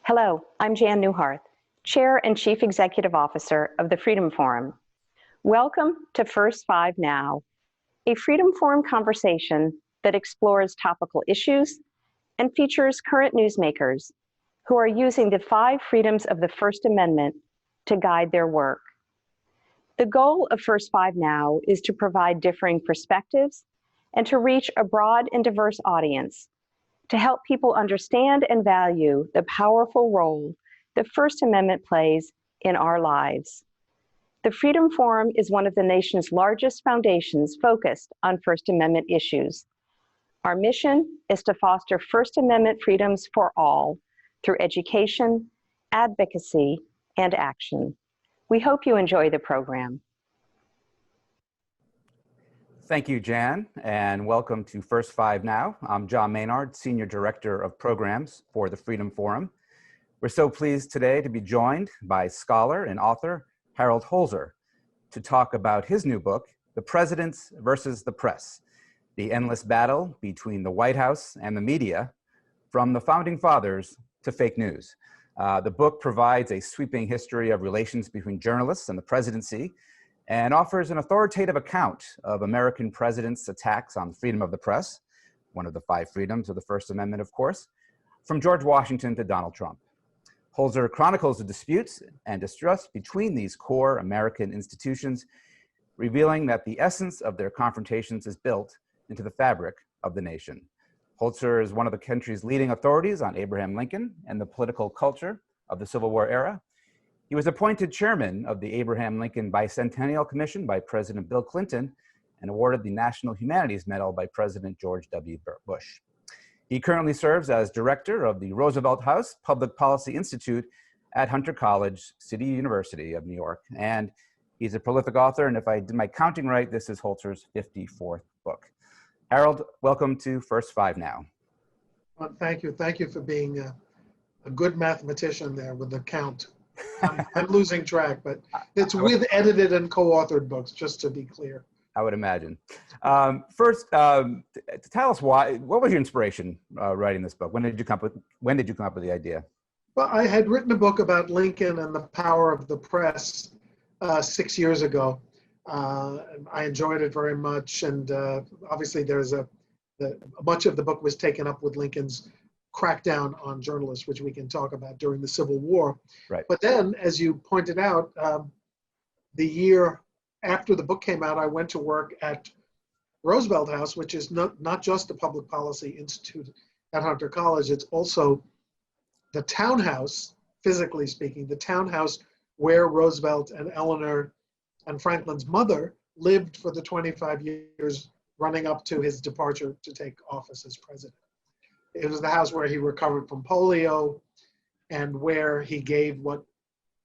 Hello, I'm Jan Newharth, Chair and Chief Executive Officer of the Freedom Forum. Welcome to First Five Now, a Freedom Forum conversation that explores topical issues and features current newsmakers who are using the 5 freedoms of the First Amendment to guide their work. The goal of First Five Now is to provide differing perspectives and to reach a broad and diverse audience to help people understand and value the powerful role the First Amendment plays in our lives. The Freedom Forum is one of the nation's largest foundations focused on First Amendment issues. Our mission is to foster First Amendment freedoms for all through education, advocacy, and action. We hope you enjoy the program. Thank you, Jan, and welcome to First Five Now. I'm John Maynard, Senior Director of Programs for the Freedom Forum. We're so pleased today to be joined by scholar and author Harold Holzer to talk about his new book, The Presidents versus the Press, the endless battle between the White House and the media, from the Founding Fathers to fake news. The book provides a sweeping history of relations between journalists and the presidency, and offers an authoritative account of American presidents' attacks on freedom of the press, one of the 5 freedoms of the First Amendment, of course, from George Washington to Donald Trump. Holzer chronicles the disputes and distrust between these core American institutions, revealing that the essence of their confrontations is built into the fabric of the nation. Holzer is one of the country's leading authorities on Abraham Lincoln and the political culture of the Civil War era. He was appointed chairman of the Abraham Lincoln Bicentennial Commission by President Bill Clinton and awarded the National Humanities Medal by President George W. Bush. He currently serves as director of the Roosevelt House Public Policy Institute at Hunter College, City University of New York. And he's a prolific author, and if I did my counting right, this is Holzer's 54th book. Harold, welcome to First Five Now. Well, thank you. Thank you for being a good mathematician there with the count. I'm losing track, but it's with edited and co-authored books, just to be clear. I would imagine. First, tell us what was your inspiration writing this book? When did you come up with the idea? Well, I had written a book about Lincoln and the power of the press 6 years ago. I enjoyed it very much, and obviously there's much of the book was taken up with Lincoln's crackdown on journalists, which we can talk about during the Civil War. Right. But then, as you pointed out, the year after the book came out, I went to work at Roosevelt House, which is not just a public policy institute at Hunter College, it's also the townhouse, physically speaking, the townhouse where Roosevelt and Eleanor and Franklin's mother lived for the 25 years running up to his departure to take office as president. It was the house where he recovered from polio and where he gave what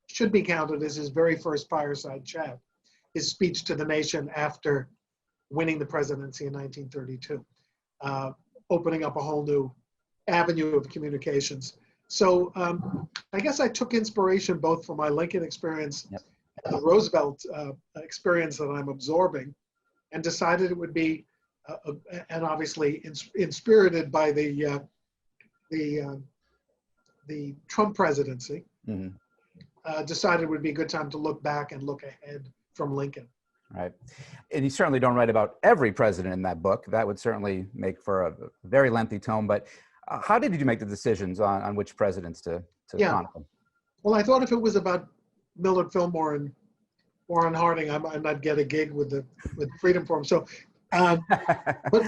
should be counted as his very first fireside chat, his speech to the nation after winning the presidency in 1932, opening up a whole new avenue of communications. So I guess I took inspiration both from my Lincoln experience and the Roosevelt experience that I'm absorbing, and decided it would be and obviously inspirited by the Trump presidency, decided it would be a good time to look back and look ahead from Lincoln. Right. And you certainly don't write about every president in that book. That would certainly make for a very lengthy tome. But how did you make the decisions on which presidents to chronicle? Well, I thought if it was about Millard Fillmore and Warren Harding, I might not get a gig with Freedom Forum. So, but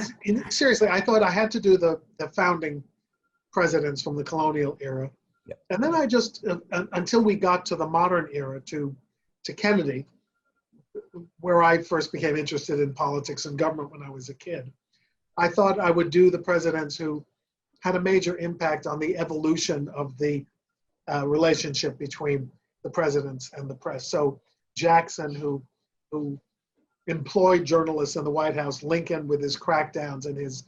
seriously, I thought I had to do the founding presidents from the colonial era. Yep. And then I just, until we got to the modern era, to Kennedy, where I first became interested in politics and government when I was a kid, I thought I would do the presidents who had a major impact on the evolution of the relationship between the presidents and the press. So Jackson, who employed journalists in the White House, Lincoln with his crackdowns and his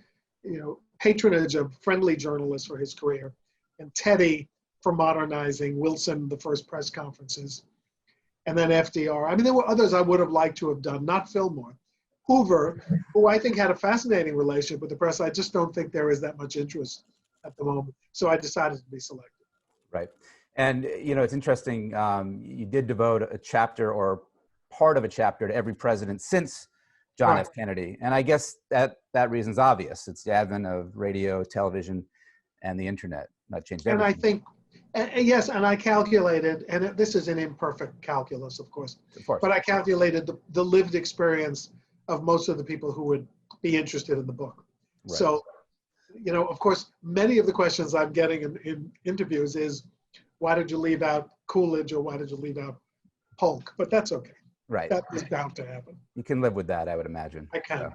patronage of friendly journalists for his career, and Teddy for modernizing, Wilson, the first press conferences, and then FDR. I mean, there were others I would have liked to have done, not Fillmore. Hoover, who I think had a fascinating relationship with the press. I just don't think there is that much interest at the moment. So I decided to be selected. Right. And, it's interesting, you did devote a chapter or part of a chapter to every president since John F. Kennedy. And I guess that reason's obvious. It's the advent of radio, television, and the internet. That changed everything. And I think, yes, and I calculated, and this is an imperfect calculus, of course, but I calculated the lived experience of most of the people who would be interested in the book. Right. So, of course, many of the questions I'm getting in interviews is, why did you leave out Coolidge or why did you leave out Polk? But that's okay. Right. That is bound to happen. You can live with that, I would imagine. I can. So,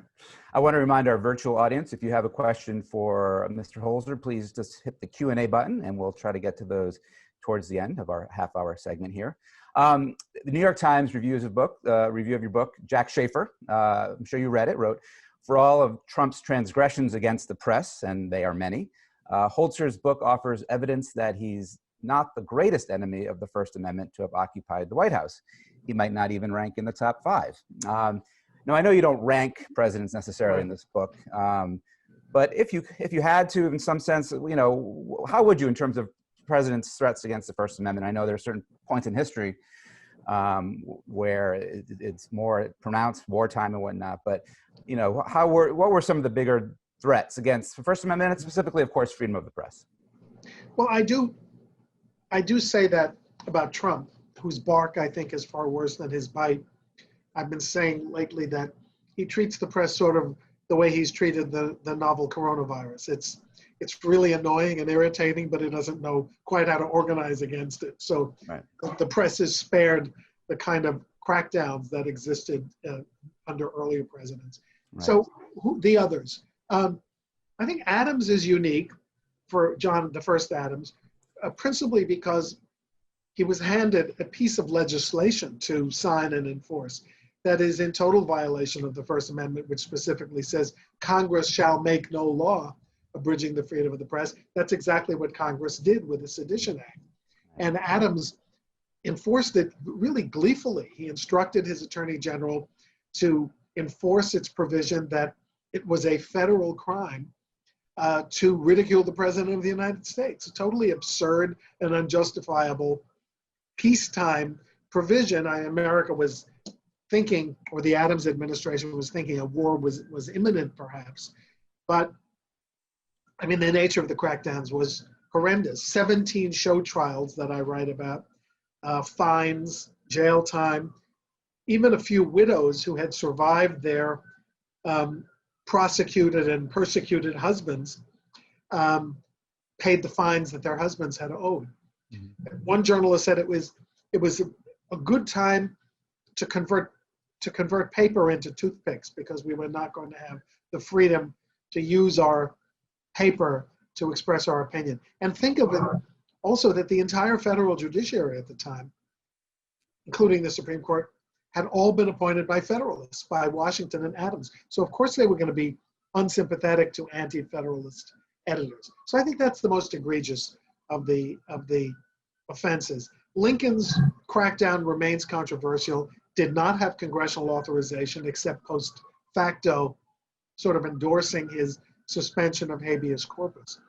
I want to remind our virtual audience, if you have a question for Mr. Holzer, please just hit the Q&A button and we'll try to get to those towards the end of our half-hour segment here. The New York Times review of your book, Jack Schaefer, I'm sure you read it, wrote, "For all of Trump's transgressions against the press, and they are many, Holzer's book offers evidence that he's not the greatest enemy of the First Amendment to have occupied the White House. He might not even rank in the top 5. Now, I know you don't rank presidents necessarily in this book, but if you had to, in some sense, how would you, in terms of presidents' threats against the First Amendment? I know there are certain points in history where it's more pronounced, wartime and whatnot, but what were some of the bigger threats against the First Amendment, and specifically, of course, freedom of the press? Well, I do say that about Trump, whose bark I think is far worse than his bite. I've been saying lately that he treats the press sort of the way he's treated the novel coronavirus. It's really annoying and irritating, but he doesn't know quite how to organize against it. So the press is spared the kind of crackdowns that existed under earlier presidents. Right. So the others, I think Adams is unique for John, the first Adams, principally because he was handed a piece of legislation to sign and enforce that is in total violation of the First Amendment, which specifically says Congress shall make no law abridging the freedom of the press. That's exactly what Congress did with the Sedition Act. And Adams enforced it really gleefully. He instructed his attorney general to enforce its provision that it was a federal crime to ridicule the president of the United States. A totally absurd and unjustifiable peacetime provision. America was thinking, or the Adams administration was thinking, a war was imminent perhaps. But I mean, the nature of the crackdowns was horrendous. 17 show trials that I write about, fines, jail time, even a few widows who had survived their prosecuted and persecuted husbands paid the fines that their husbands had owed. Mm-hmm. One journalist said it was a good time to convert paper into toothpicks because we were not going to have the freedom to use our paper to express our opinion. And think of it also that the entire federal judiciary at the time, including the Supreme Court, had all been appointed by Federalists, by Washington and Adams. So of course they were going to be unsympathetic to anti-Federalist editors. So I think that's the most egregious of the offenses. Lincoln's crackdown remains controversial, did not have congressional authorization except post facto, sort of endorsing his suspension of habeas corpus.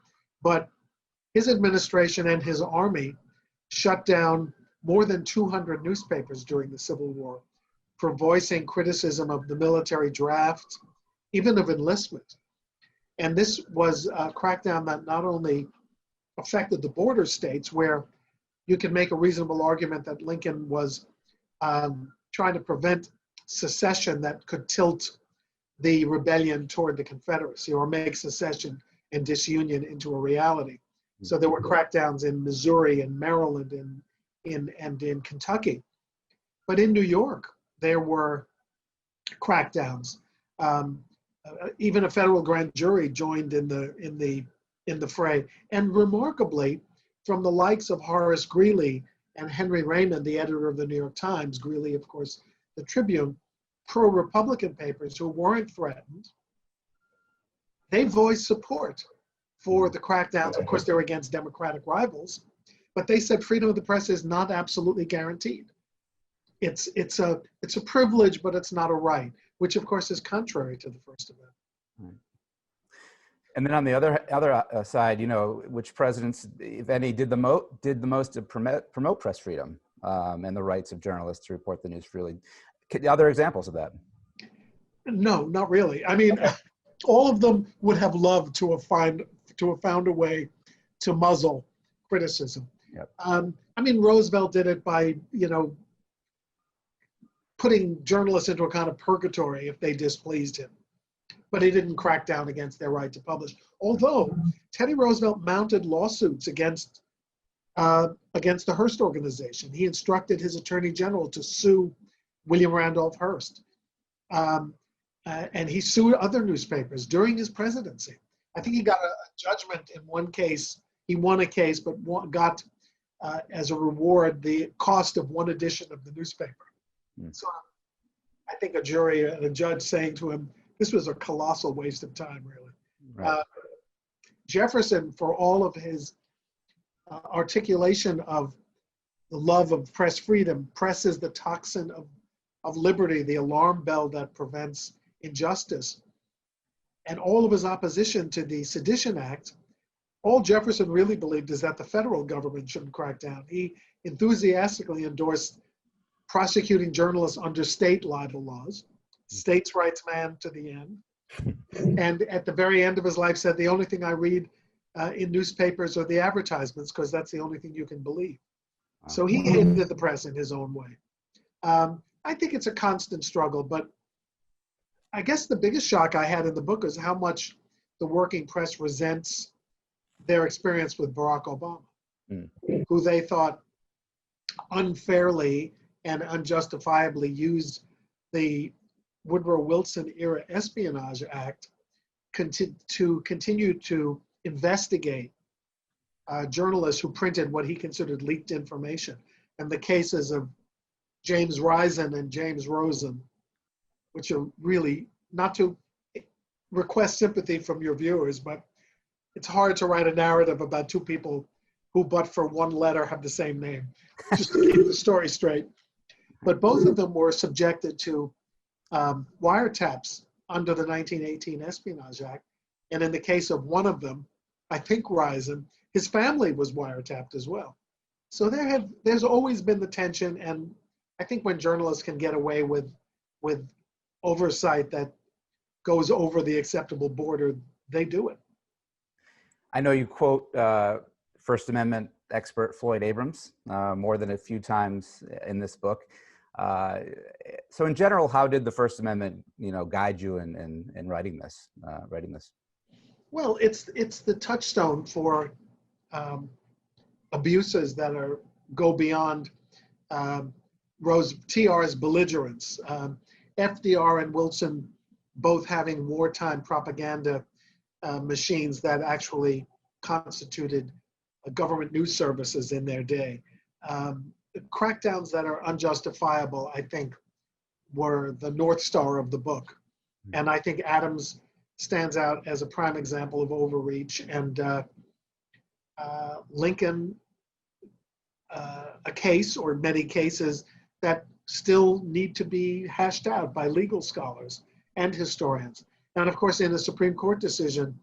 But his administration and his army shut down more than 200 newspapers during the Civil War for voicing criticism of the military draft, even of enlistment. And this was a crackdown that not only affected the border states, where you can make a reasonable argument that Lincoln was trying to prevent secession that could tilt the rebellion toward the Confederacy or make secession and disunion into a reality. So there were crackdowns in Missouri and Maryland and in Kentucky. But in New York, there were crackdowns. Even a federal grand jury joined in the fray. And remarkably, from the likes of Horace Greeley and Henry Raymond, the editor of the New York Times, Greeley, of course, the Tribune, pro-Republican papers who weren't threatened, they voiced support for the crackdowns. Of course, they were against Democratic rivals, but they said freedom of the press is not absolutely guaranteed. It's a privilege, but it's not a right, which of course is contrary to the First Amendment. And then on the other side, you know, which presidents, if any, did the most to promote press freedom and the rights of journalists to report the news freely? Other examples of that? No, not really. I mean, all of them would have loved to have found a way to muzzle criticism. Yep. I mean, Roosevelt did it by, you know, putting journalists into a kind of purgatory if they displeased him. But he didn't crack down against their right to publish. Although Teddy Roosevelt mounted lawsuits against the Hearst organization. He instructed his attorney general to sue William Randolph Hearst. And he sued other newspapers during his presidency. I think he got a judgment in one case. He won a case, but got as a reward the cost of one edition of the newspaper. So I think a jury and a judge saying to him, this was a colossal waste of time, really. Right. Jefferson, for all of his articulation of the love of press freedom, press is the toxin of liberty, the alarm bell that prevents injustice. And all of his opposition to the Sedition Act, all Jefferson really believed is that the federal government shouldn't crack down. He enthusiastically endorsed prosecuting journalists under state libel laws, states' rights man to the end. And at the very end of his life said, the only thing I read in newspapers are the advertisements, because that's the only thing you can believe. So he hated the press in his own way. I think it's a constant struggle, but I guess the biggest shock I had in the book is how much the working press resents their experience with Barack Obama, who they thought unfairly and unjustifiably used the Woodrow Wilson era Espionage Act to continue to investigate journalists who printed what he considered leaked information. And the cases of James Risen and James Rosen, which are really, not to request sympathy from your viewers, but it's hard to write a narrative about two people who, but for one letter, have the same name, just to keep the story straight. But both of them were subjected to wiretaps under the 1918 Espionage Act. And in the case of one of them, I think Risen, his family was wiretapped as well. So there's always been the tension, and I think when journalists can get away with oversight that goes over the acceptable border, they do it. I know you quote First Amendment expert Floyd Abrams more than a few times in this book. So in general, how did the First Amendment, you know, guide you in writing this? Well, it's the touchstone for abuses that go beyond TR's belligerence. FDR and Wilson both having wartime propaganda machines that actually constituted government news services in their day. Crackdowns that are unjustifiable, I think, were the North Star of the book. And I think Adams stands out as a prime example of overreach, and Lincoln, a case or many cases that still need to be hashed out by legal scholars and historians. And of course, in a Supreme Court decision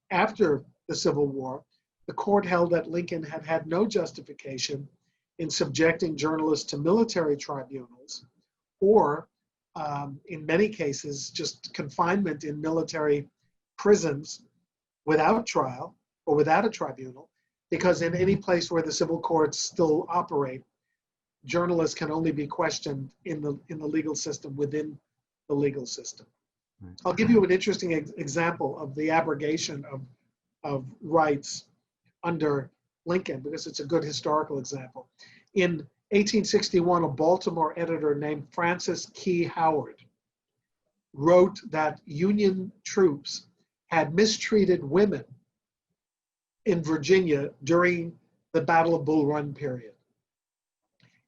after the Civil War, the court held that Lincoln had had no justification in subjecting journalists to military tribunals, or in many cases, just confinement in military prisons without trial or without a tribunal, because in any place where the civil courts still operate, journalists can only be questioned in the legal system, within the legal system. Right. I'll give you an interesting example of the abrogation of rights under Lincoln, because it's a good historical example. In 1861, a Baltimore editor named Francis Key Howard wrote that Union troops had mistreated women in Virginia during the Battle of Bull Run period.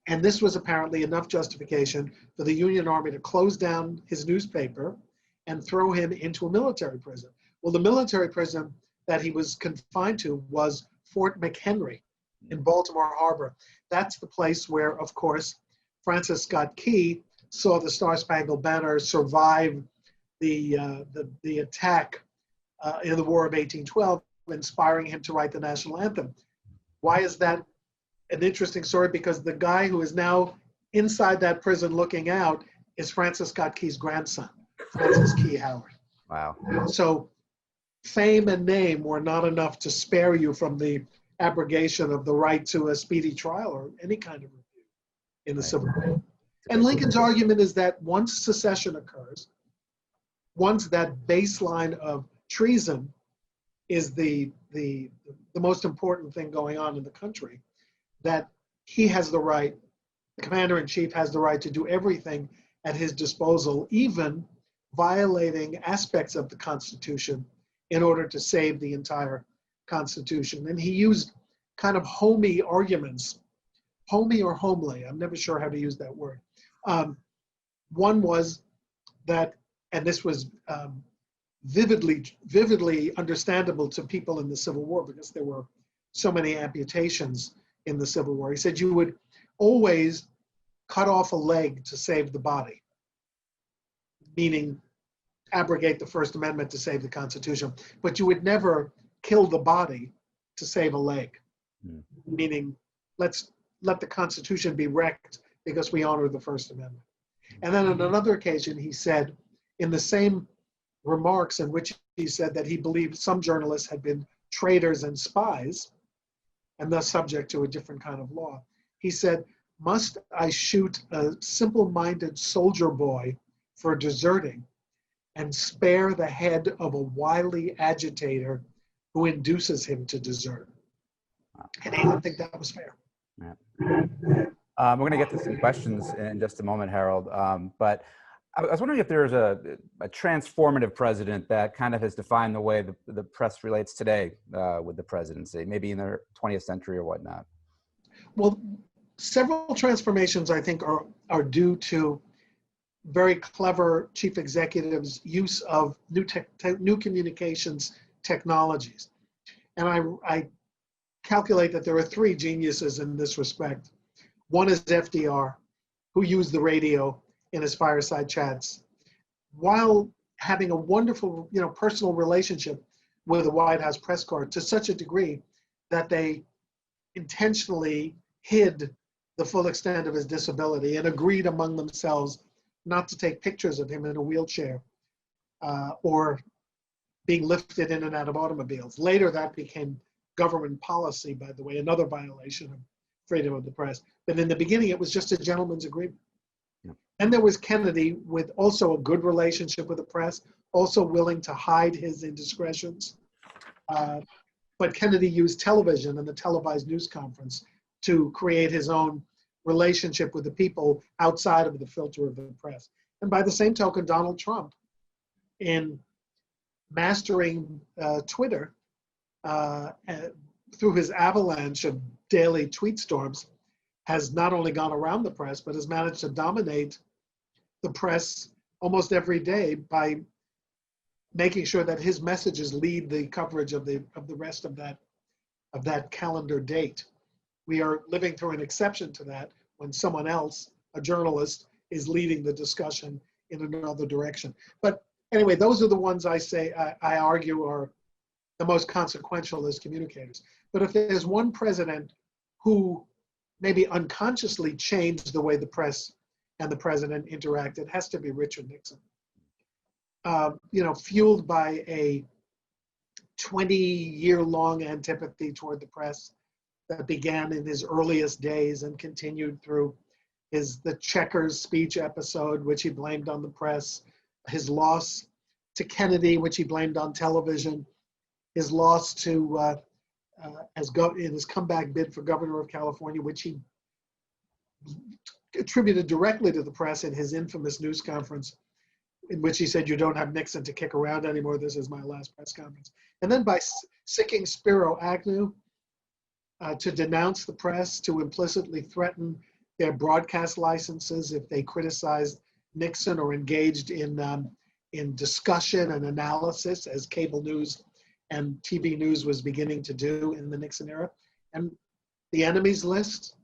And this was apparently enough justification for the Union Army to close down his newspaper and throw him into a military prison. Well, the military prison that he was confined to was Fort McHenry in Baltimore Harbor. That's the place where, of course, Francis Scott Key saw the Star-Spangled Banner survive the attack in the War of 1812, inspiring him to write the national anthem. Why is that an interesting story? Because the guy who is now inside that prison looking out is Francis Scott Key's grandson, Francis Key Howard. Wow. So fame and name were not enough to spare you from the abrogation of the right to a speedy trial or any kind of review in the Civil War. And Lincoln's argument is that once secession occurs, once that baseline of treason is the most important thing going on in the country, that he has the right, the commander-in-chief has the right to do everything at his disposal, even violating aspects of the Constitution in order to save the entire Constitution. And he used kind of homey arguments, homey or homely, I'm never sure how to use that word. One was that, and this was vividly understandable to people in the Civil War because there were so many amputations in the Civil War. He said you would always cut off a leg to save the body, meaning abrogate the First Amendment to save the Constitution, but you would never kill the body to save a leg, meaning let's let the Constitution be wrecked because we honor the First Amendment. And then on another occasion, he said, in the same remarks in which he said that he believed some journalists had been traitors and spies, and thus subject to a different kind of law, he said, "Must I shoot a simple-minded soldier boy for deserting and spare the head of a wily agitator who induces him to desert?" And he didn't think that was fair. Yeah. We're going to get to some questions in just a moment, Harold. But I was wondering if there's a transformative president that kind of has defined the way the press relates today with the presidency, maybe in the 20th century or whatnot. Well, several transformations, I think, are due to very clever chief executives' use of new communications technologies. And I calculate that there are three geniuses in this respect. One is FDR, who used the radio in his fireside chats, while having a wonderful, personal relationship with the White House press corps to such a degree that they intentionally hid the full extent of his disability and agreed among themselves not to take pictures of him in a wheelchair or being lifted in and out of automobiles. Later, that became government policy, by the way, another violation of freedom of the press. But in the beginning, it was just a gentleman's agreement. Yeah. And there was Kennedy with also a good relationship with the press, also willing to hide his indiscretions. But Kennedy used television and the televised news conference to create his own relationship with the people outside of the filter of the press. And by the same token, Donald Trump, in mastering Twitter through his avalanche of daily tweet storms, has not only gone around the press, but has managed to dominate the press almost every day by making sure that his messages lead the coverage of the rest of that calendar date. We are living through an exception to that when someone else, a journalist, is leading the discussion in another direction. But anyway, those are the ones I argue are the most consequential as communicators. But if there's one president who maybe unconsciously changed the way the press and the president interact, it has to be Richard Nixon. Fueled by a 20-year-long antipathy toward the press that began in his earliest days and continued through the Checkers speech episode, which he blamed on the press, his loss to Kennedy, which he blamed on television, his loss to in his comeback bid for governor of California, which he attributed directly to the press in his infamous news conference, in which he said, "You don't have Nixon to kick around anymore. This is my last press conference." And then by sicking Spiro Agnew to denounce the press, to implicitly threaten their broadcast licenses if they criticized Nixon or engaged in discussion and analysis, as cable news and TV news was beginning to do in the Nixon era. And the enemies list,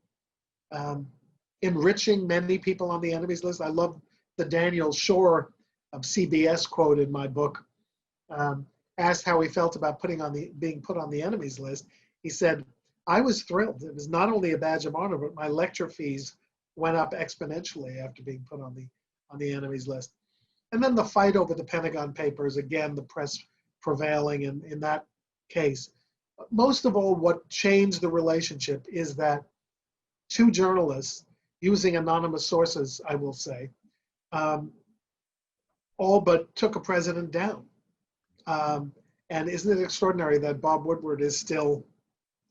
enriching many people on the enemies list. I love the Daniel Shore of CBS quote in my book. asked how he felt about being put on the enemies list, he said, "I was thrilled. It was not only a badge of honor, but my lecture fees went up exponentially after being put on the enemies list." And then the fight over the Pentagon Papers, again, the press prevailing in that case. Most of all, what changed the relationship is that two journalists, using anonymous sources, I will say, all but took a president down. And isn't it extraordinary that Bob Woodward is still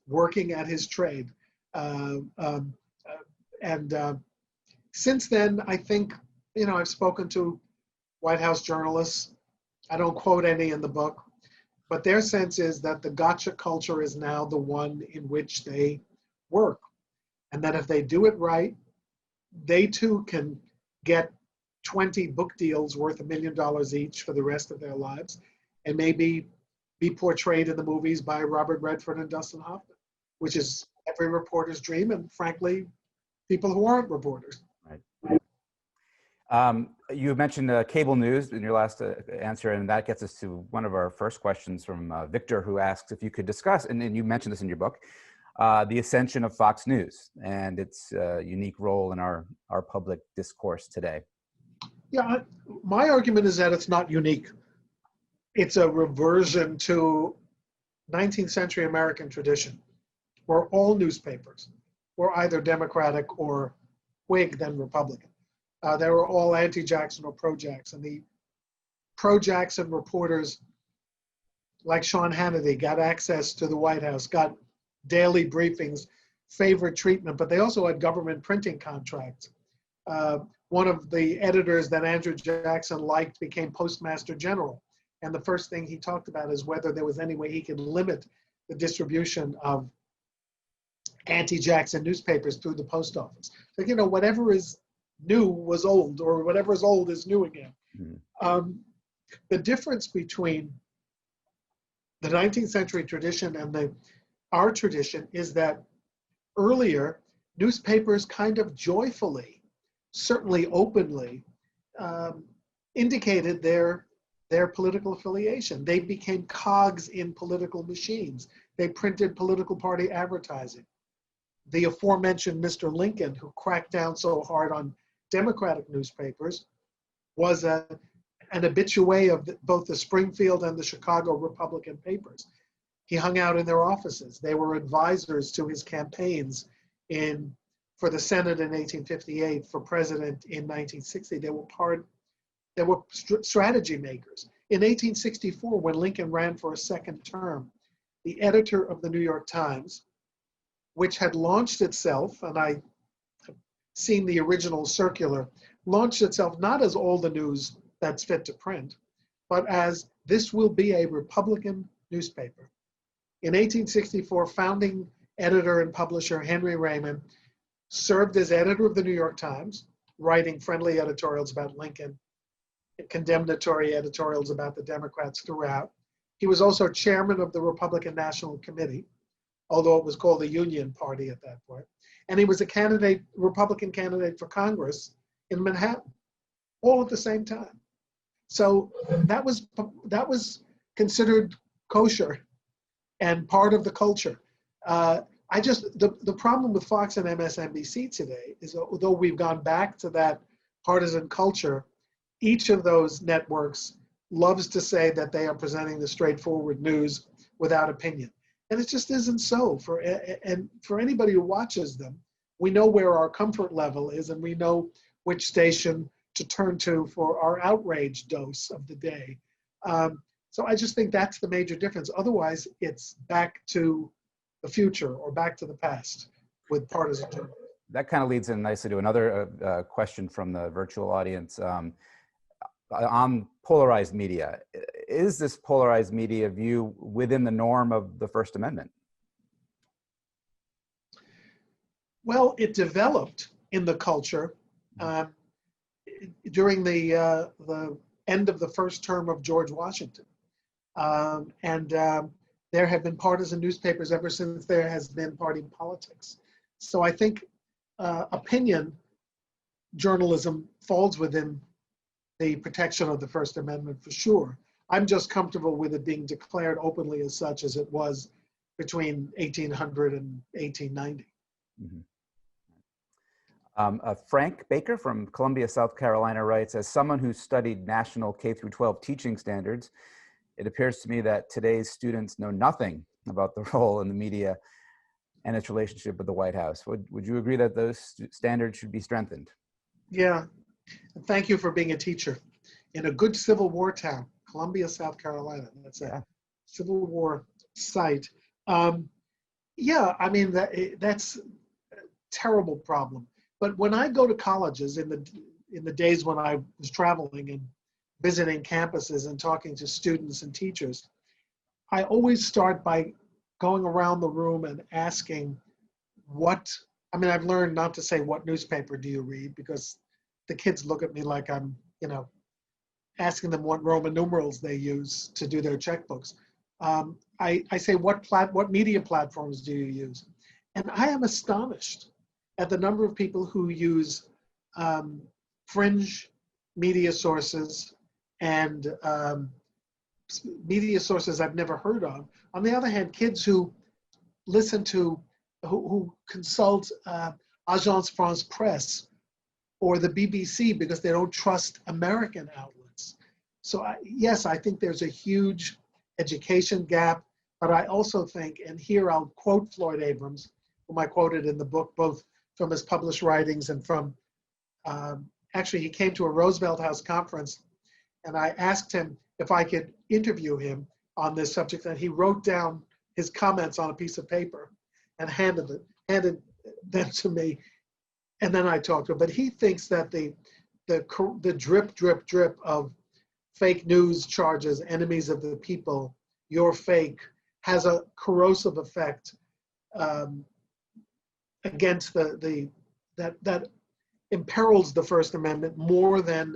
working at his trade? Since then, I think, I've spoken to White House journalists. I don't quote any in the book, but their sense is that the gotcha culture is now the one in which they work. And that if they do it right, they too can get 20 book deals worth $1 million each for the rest of their lives, and maybe be portrayed in the movies by Robert Redford and Dustin Hoffman, which is every reporter's dream, and frankly, people who aren't reporters. Right. You mentioned cable news in your last answer, and that gets us to one of our first questions from Victor, who asks if you could discuss, and you mentioned this in your book, the ascension of Fox News and its unique role in our public discourse today. Yeah, my argument is that it's not unique. It's a reversion to 19th century American tradition, where all newspapers were either Democratic or Whig, then Republican. They were all anti-Jackson or pro-Jackson. The pro-Jackson reporters, like Sean Hannity, got access to the White House, got daily briefings, favored treatment, but they also had government printing contracts. One of the editors that Andrew Jackson liked became Postmaster General. And the first thing he talked about is whether there was any way he could limit the distribution of anti-Jackson newspapers through the post office. So, whatever is new was old, or whatever is old is new again. Mm. The difference between the 19th century tradition and our tradition is that earlier, newspapers kind of joyfully, certainly openly, indicated their political affiliation. They became cogs in political machines. They printed political party advertising. The aforementioned Mr. Lincoln, who cracked down so hard on Democratic newspapers, was an habitué of both the Springfield and the Chicago Republican papers. He hung out in their offices. They were advisors to his campaigns for the Senate in 1858, for president in 1960. They were strategy makers. In 1864, when Lincoln ran for a second term, the editor of the New York Times, which had launched itself, and I have seen the original circular, launched itself not as all the news that's fit to print, but as this will be a Republican newspaper. In 1864, founding editor and publisher Henry Raymond served as editor of the New York Times, writing friendly editorials about Lincoln, condemnatory editorials about the Democrats throughout. He was also chairman of the Republican National Committee, although it was called the Union Party at that point. And he was a Republican candidate for Congress in Manhattan, all at the same time. So that was considered kosher and part of the culture. The problem with Fox and MSNBC today is, although we've gone back to that partisan culture, each of those networks loves to say that they are presenting the straightforward news without opinion. And it just isn't so. For anybody who watches them, we know where our comfort level is, and we know which station to turn to for our outrage dose of the day. So I just think that's the major difference. Otherwise, it's back to the future or back to the past with partisan journalism. That kind of leads in nicely to another question from the virtual audience. On polarized media, is this polarized media view within the norm of the First Amendment? Well, it developed in the culture during the end of the first term of George Washington. There have been partisan newspapers ever since there has been party politics. So I think opinion journalism falls within the protection of the First Amendment for sure. I'm just comfortable with it being declared openly as such as it was between 1800 and 1890. Mhm. Frank Baker from Columbia, South Carolina writes, as someone who studied national K through 12 teaching standards, it appears to me that today's students know nothing about the role in the media and its relationship with the White House. Would you agree that those standards should be strengthened? Yeah, and thank you for being a teacher in a good Civil War town, Columbia, South Carolina. That's a Civil War site. Yeah, I mean, that's a terrible problem. But when I go to colleges in the days when I was traveling and visiting campuses and talking to students and teachers, I always start by going around the room and asking I've learned not to say, what newspaper do you read? Because the kids look at me like I'm, asking them what Roman numerals they use to do their checkbooks. I say, what media platforms do you use? And I am astonished at the number of people who use fringe media sources and media sources I've never heard of. On the other hand, kids who who consult Agence France Presse or the BBC because they don't trust American outlets. So yes, I think there's a huge education gap, but I also think, and here I'll quote Floyd Abrams, whom I quoted in the book, both from his published writings and from, actually he came to a Roosevelt House conference and I asked him if I could interview him on this subject, and he wrote down his comments on a piece of paper and handed them to me, and then I talked to him. But he thinks that the drip of fake news charges, enemies of the people, you're fake, has a corrosive effect against that imperils the First Amendment more than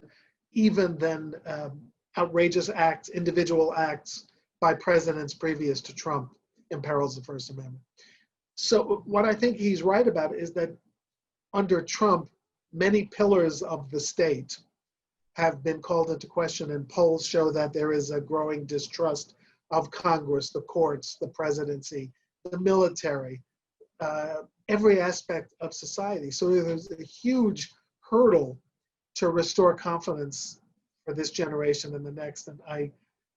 outrageous acts, individual acts by presidents previous to Trump imperils the First Amendment. So what I think he's right about is that under Trump, many pillars of the state have been called into question, and polls show that there is a growing distrust of Congress, the courts, the presidency, the military, every aspect of society. So there's a huge hurdle to restore confidence for this generation and the next, and I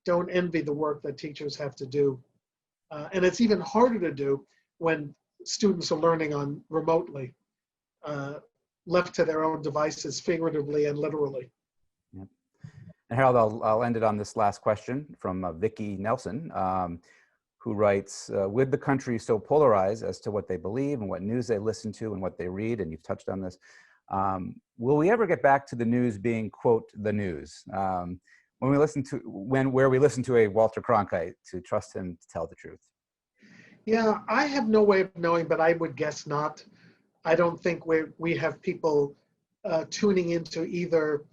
don't envy the work that teachers have to do. And it's even harder to do when students are learning on remotely, left to their own devices, figuratively and literally. Yep. And Harold, I'll end it on this last question from Vicki Nelson, who writes, with the country so polarized as to what they believe and what news they listen to and what they read, and you've touched on this, will we ever get back to the news being, quote, the news? Where we listen to a Walter Cronkite, to trust him to tell the truth? Yeah, I have no way of knowing, but I would guess not. I don't think we have people tuning into either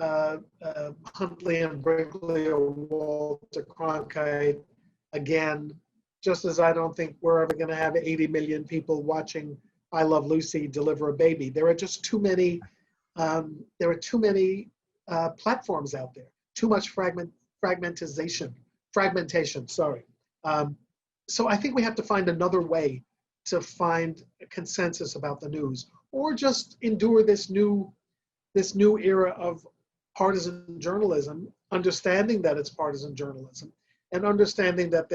Huntley and Brinkley or Walter Cronkite again, just as I don't think we're ever going to have 80 million people watching I Love Lucy deliver a baby. There are just too many. Platforms out there. Too much fragmentation. Sorry. So I think we have to find another way to find a consensus about the news, or just endure this new era of partisan journalism, understanding that it's partisan journalism, and understanding that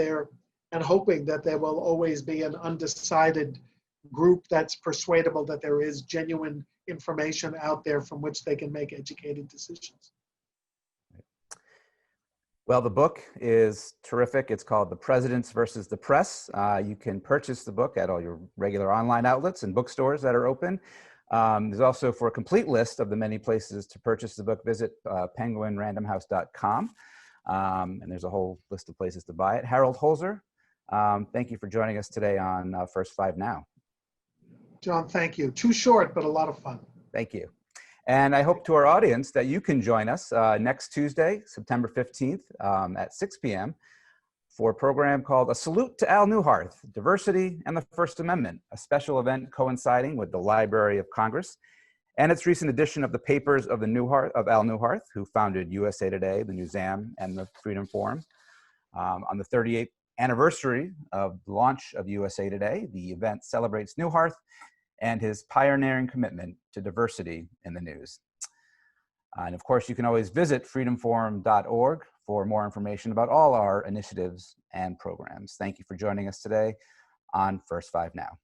and hoping that there will always be an undecided group that's persuadable that there is genuine information out there from which they can make educated decisions. Well, the book is terrific. It's called The Presidents versus the Press. You can purchase the book at all your regular online outlets and bookstores that are open. There's also, for a complete list of the many places to purchase the book, visit penguinrandomhouse.com. And there's a whole list of places to buy it. Harold Holzer, thank you for joining us today on First Five Now. John, thank you. Too short, but a lot of fun. Thank you. And I hope to our audience that you can join us next Tuesday, September 15th at 6 p.m. for a program called A Salute to Al Newharth, Diversity and the First Amendment, a special event coinciding with the Library of Congress and its recent edition of the Papers of Al Newharth, who founded USA Today, the Newsam, and the Freedom Forum. On the 38th anniversary of the launch of USA Today, the event celebrates Newharth and his pioneering commitment to diversity in the news. And of course, you can always visit freedomforum.org for more information about all our initiatives and programs. Thank you for joining us today on First 5 Now.